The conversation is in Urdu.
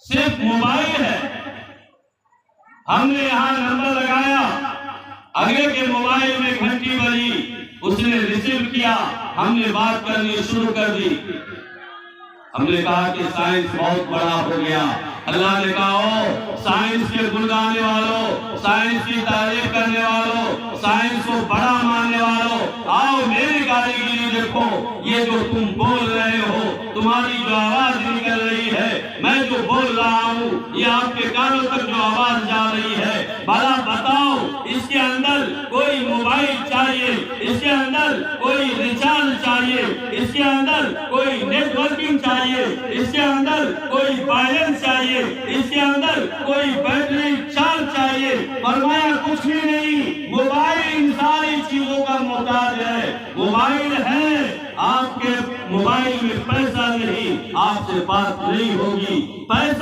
صرف موبائل ہے. ہم نے یہاں نمبر لگایا، اگلے کے موبائل میں گھنٹی بجی، اس نے ریسیو کیا، ہم نے بات کرنی شروع کر دی. ہم نے کہا کہ سائنس بہت بڑا ہو گیا. اللہ نے کہا سائنس کے گن گانے والوں، سائنس کی تعریف کرنے والوں، سائنس کو بڑا ماننے والوں، آؤ میری کاریگری دیکھو. یہ جو تم بول رہے ہو، تمہاری جو آواز نکل رہی ہے، میں جو بول رہا ہوں، یہ آپ کے کانوں تک جو آواز جا رہی ہے، بھلا بتاؤ اس کے اندر کوئی موبائل چاہیے، اس کے اندر کوئی ریچارج چاہیے، اس کے اندر کوئی نیٹ ورکنگ چاہیے، اس کے اندر کوئی بیلنس چاہیے، اس کے اندر کوئی بیٹری چارج چاہیے؟ فرمایا کچھ بھی نہیں. موبائل ان ساری چیزوں کا محتاج ہے. موبائل ہے، آپ کے موبائل میں پیسہ نہیں، آپ سے بات نہیں ہوگی. پیسہ